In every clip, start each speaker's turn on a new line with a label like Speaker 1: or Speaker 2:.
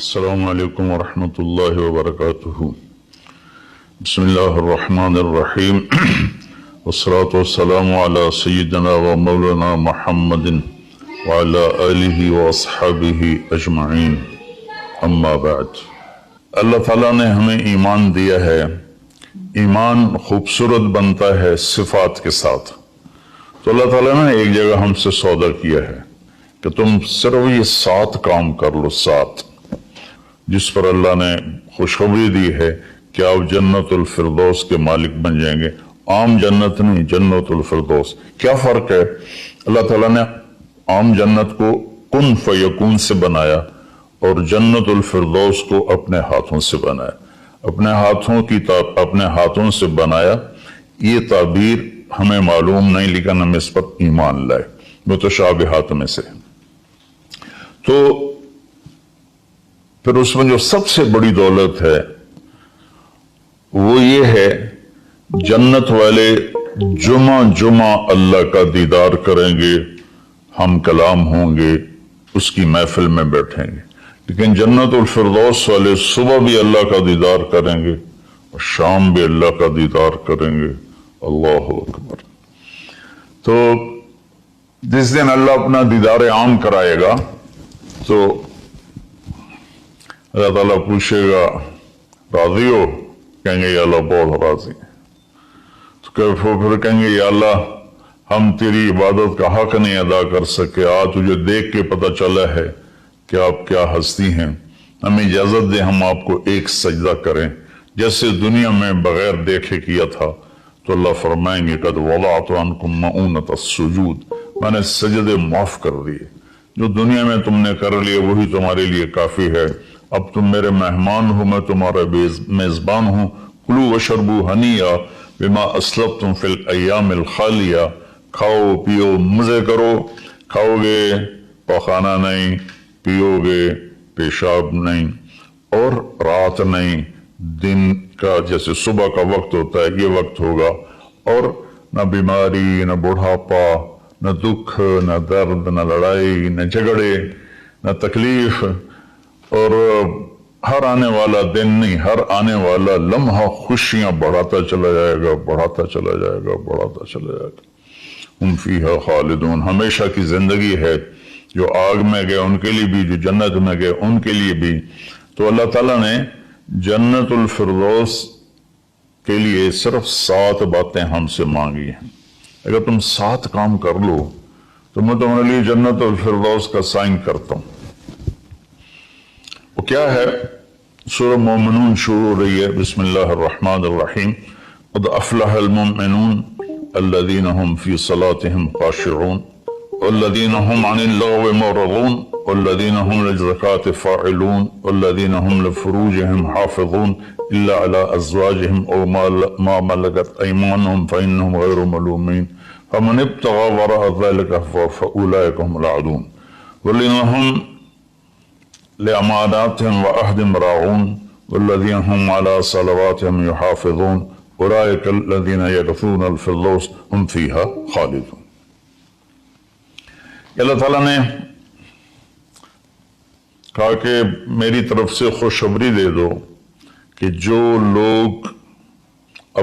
Speaker 1: السلام علیکم ورحمۃ اللہ وبرکاتہ۔ بسم اللہ الرحمن الرحیم والصلاة والسلام علی سیدنا و مولانا محمد وعلی آلہ واصحابہ اجمعین، اما بعد۔ اللہ تعالیٰ نے ہمیں ایمان دیا ہے۔ ایمان خوبصورت بنتا ہے صفات کے ساتھ۔ تو اللہ تعالیٰ نے ایک جگہ ہم سے سودا کیا ہے کہ تم صرف یہ 7 کام کر لو، 7، جس پر اللہ نے خوشخبری دی ہے کہ آپ جنت الفردوس کے مالک بن جائیں گے۔ عام جنت نہیں، جنت الفردوس۔ کیا فرق ہے؟ اللہ تعالیٰ نے عام جنت کو کن فیکون سے بنایا اور جنت الفردوس کو اپنے ہاتھوں سے بنایا۔ اپنے ہاتھوں سے بنایا، یہ تعبیر ہمیں معلوم نہیں، لیکن ہم اس پر ایمان لائے، متشابہات میں سے۔ تو پھر اس میں جو سب سے بڑی دولت ہے وہ یہ ہے، جنت والے جمعہ اللہ کا دیدار کریں گے، ہم کلام ہوں گے، اس کی محفل میں بیٹھیں گے۔ لیکن جنت الفردوس والے صبح بھی اللہ کا دیدار کریں گے اور شام بھی اللہ کا دیدار کریں گے۔ اللہ اکبر۔ تو جس دن اللہ اپنا دیدار عام کرائے گا تو اللہ تعالیٰ پوچھے گا راضی ہو؟ کہیں گے یا اللہ بہت راضی۔ تو پھر کہیں گے یا اللہ ہم تیری عبادت کا حق نہیں ادا کر سکے، آج تجھے دیکھ کے پتہ چلا ہے کہ آپ کیا ہستی ہیں، ہمیں اجازت دے ہم آپ کو ایک سجدہ کریں جیسے دنیا میں بغیر دیکھے کیا تھا۔ تو اللہ فرمائیں گے قد وضعت عنکم مؤونۃ السجود، میں نے سجدے معاف کر دیے، جو دنیا میں تم نے کر لیے وہی تمہارے لیے کافی ہے۔ اب تم میرے مہمان ہو، میں تمہارا میزبان ہوں۔ کلوا واشربوا ہنیئا بما اسلفتم فی الایام الخالیہ، کھاؤ پیو مزے کرو، کھاؤ گے پخانہ نہیں، پیو گے پیشاب نہیں، اور رات نہیں، دن کا جیسے صبح کا وقت ہوتا ہے یہ وقت ہوگا، اور نہ بیماری، نہ بڑھاپا، نہ دکھ، نہ درد، نہ لڑائی، نہ جھگڑے، نہ تکلیف، اور ہر آنے والا دن نہیں، ہر آنے والا لمحہ خوشیاں بڑھاتا چلا جائے گا، بڑھاتا چلا جائے گا، بڑھاتا چلا جائے گا۔ ہم فیہا خالدون، ہمیشہ کی زندگی ہے، جو آگ میں گئے ان کے لیے بھی، جو جنت میں گئے ان کے لیے بھی۔ تو اللہ تعالیٰ نے جنت الفردوس کے لیے صرف 7 باتیں ہم سے مانگی ہیں۔ اگر تم 7 کام کر لو تو میں تمہارے لیے جنت الفردوس کا سائن کرتا ہوں۔ وہ کیا ہے؟ سورہ مومنون شروع ہو رہی ہے، بسم اللہ الرحمن الرحیم۔ قد افلح المؤمنون الذین هم فی صلاتهم خاشعون والذین هم عن اللغو معرضون والذین هم للزکاة فاعلون والذین هم لفروجهم حافظون الا على ازواجهم او ما ملكت ايمانهم فانهم غیر ملومین فمن ابتغى وراء ذلك فاولئک هم العادون والذین هم لأماناتهم وعهدهم راعون والذين هم على صلواتهم يحافظون أولئك الذين يرثون الفردوس هم فيها خالدون۔ اللہ تعالیٰ نے کہا کہ میری طرف سے خوشخبری دے دو کہ جو لوگ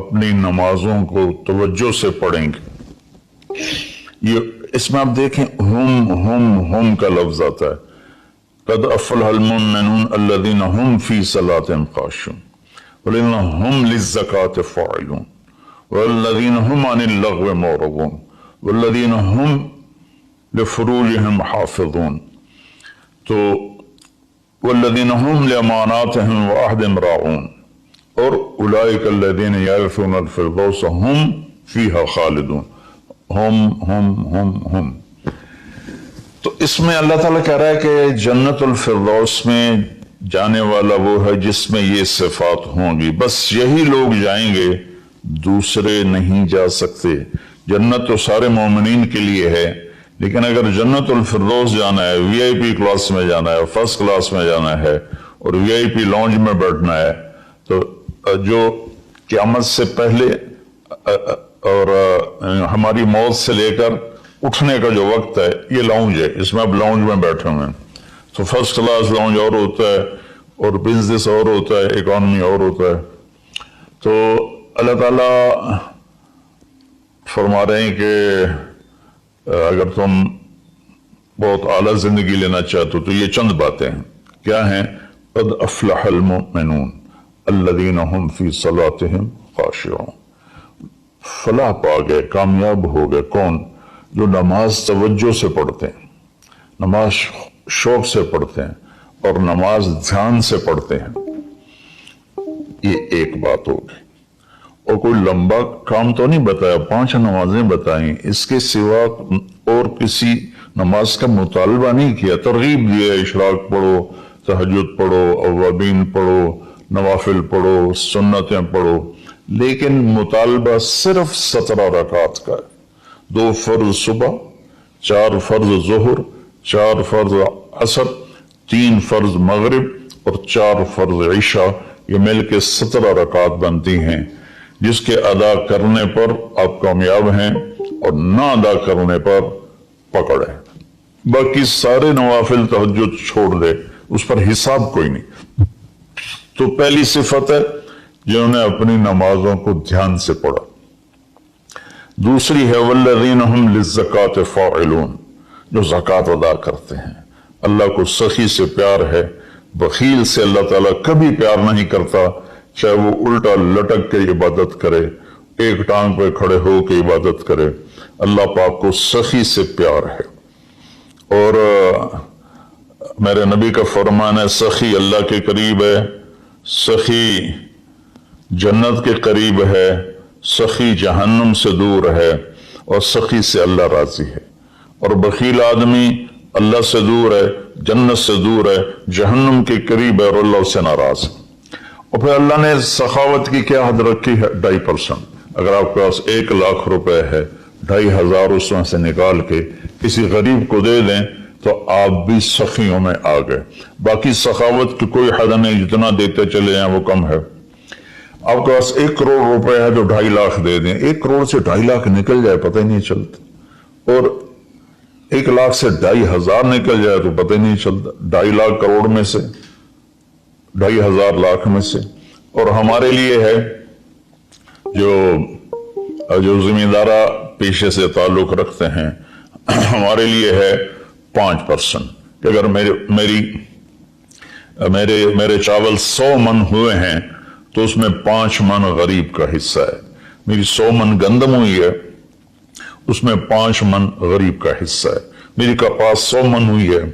Speaker 1: اپنی نمازوں کو توجہ سے پڑھیں گے، یہ اس میں آپ دیکھیں ہم کا لفظ آتا ہے۔ قد افلح المؤمنون الذین هم فی صلاتهم خاشعون والذین هم للزکاة فاعلون والذین هم عن اللغو معرضون والذین هم لفروجهم حافظون، تو والذین هم لاماناتهم وعهدهم راعون، اور اولئک الذین یرثون الفردوس هم فیہا خالدون۔ ہم تو اس میں اللہ تعالیٰ کہہ رہا ہے کہ جنت الفردوس میں جانے والا وہ ہے جس میں یہ صفات ہوں گی، بس یہی لوگ جائیں گے، دوسرے نہیں جا سکتے۔ جنت تو سارے مومنین کے لیے ہے، لیکن اگر جنت الفردوس جانا ہے، وی آئی پی کلاس میں جانا ہے، فرسٹ کلاس میں جانا ہے اور وی آئی پی لانج میں بیٹھنا ہے، تو جو قیامت سے پہلے اور ہماری موت سے لے کر اٹھنے کا جو وقت ہے یہ لاؤنج ہے، اس میں اب لاؤنج میں بیٹھے ہوئے ہیں۔ تو فرسٹ کلاس لاؤنج اور ہوتا ہے، اور بزنس اور ہوتا ہے، اکانومی اور ہوتا ہے۔ تو اللہ تعالیٰ فرما رہے ہیں کہ اگر تم بہت اعلیٰ زندگی لینا چاہتے ہو تو یہ چند باتیں ہیں۔ کیا ہیں؟ قد افلح المؤمنون الذین هم فی صلاتهم خاشعون۔ فلاح پا گئے، کامیاب ہو گئے کون؟ جو نماز توجہ سے پڑھتے ہیں، نماز شوق سے پڑھتے ہیں اور نماز دھیان سے پڑھتے ہیں۔ یہ ایک بات ہوگی۔ اور کوئی لمبا کام تو نہیں بتایا، 5 نمازیں بتائیں، اس کے سوا اور کسی نماز کا مطالبہ نہیں کیا۔ ترغیب دیا، اشراق پڑھو، تہجد پڑھو، اوابین پڑھو، نوافل پڑھو، سنتیں پڑھو، لیکن مطالبہ صرف 17 رکعات کا ہے۔ 2 فرض صبح، 4 فرض ظہر، 4 فرض عصر، 3 فرض مغرب اور 4 فرض عشاء، یہ مل کے 17 رکعات بنتی ہیں، جس کے ادا کرنے پر آپ کامیاب ہیں اور نہ ادا کرنے پر پکڑ ہے۔ باقی سارے نوافل تہجد چھوڑ دے، اس پر حساب کوئی نہیں۔ تو پہلی صفت ہے جنہوں نے اپنی نمازوں کو دھیان سے پڑھا۔ دوسری ہے والذین هم للزکاة فاعلون، جو زکوٰۃ ادا کرتے ہیں۔ اللہ کو سخی سے پیار ہے، بخیل سے اللہ تعالیٰ کبھی پیار نہیں کرتا، چاہے وہ الٹا لٹک کے عبادت کرے، ایک ٹانگ پہ کھڑے ہو کے عبادت کرے، اللہ پاک کو سخی سے پیار ہے۔ اور میرے نبی کا فرمان ہے سخی اللہ کے قریب ہے، سخی جنت کے قریب ہے، سخی جہنم سے دور ہے، اور سخی سے اللہ راضی ہے۔ اور بخیل آدمی اللہ سے دور ہے، جنت سے دور ہے، جہنم کے قریب ہے اور اللہ سے ناراض ہے۔ اور پھر اللہ نے سخاوت کی کیا حد رکھی ہے؟ 2.5%۔ اگر آپ کے پاس 1 لاکھ روپے ہے، 2,500 اس میں سے نکال کے کسی غریب کو دے دیں تو آپ بھی سخیوں میں آ گئے۔ باقی سخاوت کی کوئی حد نہیں، جتنا دیتے چلے جائیں وہ کم ہے۔ آپ کے پاس 1 کروڑ روپے ہے تو 2.5 لاکھ دے دیں، 1 کروڑ سے 2.5 لاکھ نکل جائے پتہ ہی نہیں چلتا، اور 1 لاکھ سے 2,500 نکل جائے تو پتہ ہی نہیں چلتا۔ 2.5 لاکھ کروڑ میں سے، 2,500 لاکھ میں سے۔ اور ہمارے لیے ہے جو زمیندارہ پیشے سے تعلق رکھتے ہیں، ہمارے لیے ہے 5%، کہ اگر میرے چاول 100 من ہوئے ہیں تو اس میں 5 من غریب کا حصہ ہے۔ میری 100 من گندم ہوئی ہے، اس میں 5 من غریب کا حصہ ہے۔ میری کپاس 100 من ہوئی ہے،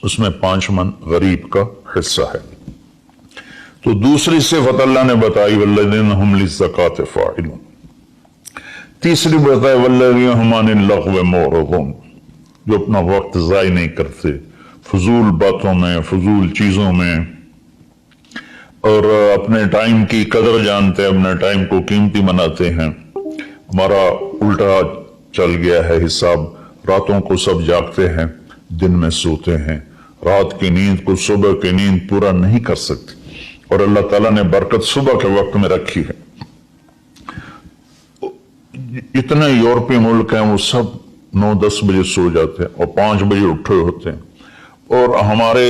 Speaker 1: اس میں 5 من غریب کا حصہ ہے۔ تو دوسری صفت اللہ نے بتائی والذین هم للزکاة فاعلون۔ تیسری بتائی والذین هم عن اللغو معرضون، جو اپنا وقت ضائع نہیں کرتے فضول باتوں میں، فضول چیزوں میں، اور اپنے ٹائم کی قدر جانتے ہیں، اپنے ٹائم کو قیمتی بناتے ہیں۔ ہمارا الٹا چل گیا ہے حساب، راتوں کو سب جاگتے ہیں، دن میں سوتے ہیں، رات کی نیند کو صبح کی نیند پورا نہیں کر سکتے، اور اللہ تعالیٰ نے برکت صبح کے وقت میں رکھی ہے۔ اتنے یورپی ملک ہیں وہ سب 9-10 بجے سو جاتے ہیں اور 5 بجے اٹھے ہوتے ہیں، اور ہمارے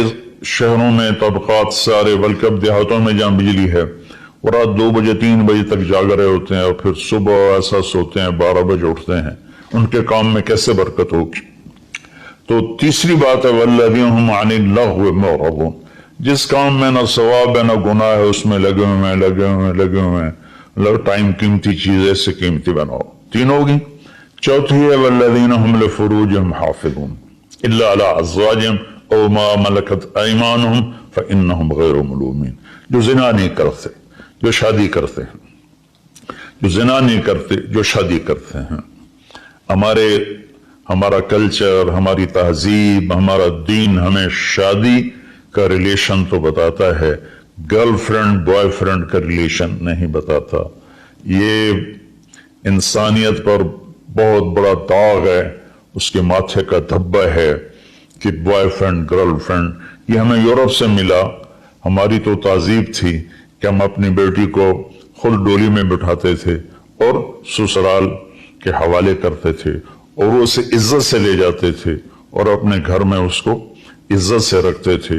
Speaker 1: شہروں میں طبقات سارے، بلکہ اب دیہاتوں میں جہاں بجلی ہے وہ رات 2 بجے 3 بجے تک جاگ رہے ہوتے ہیں، اور پھر صبح ایسا سوتے ہیں 12 بجے اٹھتے ہیں۔ ان کے کام میں کیسے برکت ہوگی؟ تو تیسری بات ہے والذین هم عن اللغو معرضون، جس کام میں نہ ثواب ہے نہ گناہ ہے اس میں لگے ہوئے ہیں، ٹائم قیمتی چیز ایسے قیمتی بناؤ۔ 3 ہوگی۔ چوتھی ہے والذین هم لفروجهم حافظون الا علی ازواجهم او ما ملکت ایمانهم فانهم غیر ملومین، جو زنا نہیں کرتے، جو شادی کرتے ہیں، جو زنا نہیں کرتے، جو شادی کرتے ہیں۔ ہمارا کلچر، ہماری تہذیب، ہمارا دین ہمیں شادی کا ریلیشن تو بتاتا ہے، گرل فرینڈ بوائے فرینڈ کا ریلیشن نہیں بتاتا۔ یہ انسانیت پر بہت بڑا داغ ہے، اس کے ماتھے کا دھبا ہے کہ بوائے فرینڈ گرل فرینڈ۔ یہ ہمیں یورپ سے ملا۔ ہماری تو تہذیب تھی کہ ہم اپنی بیٹی کو خود ڈولی میں بٹھاتے تھے اور سسرال کے حوالے کرتے تھے، اور وہ اسے عزت سے لے جاتے تھے اور اپنے گھر میں اس کو عزت سے رکھتے تھے۔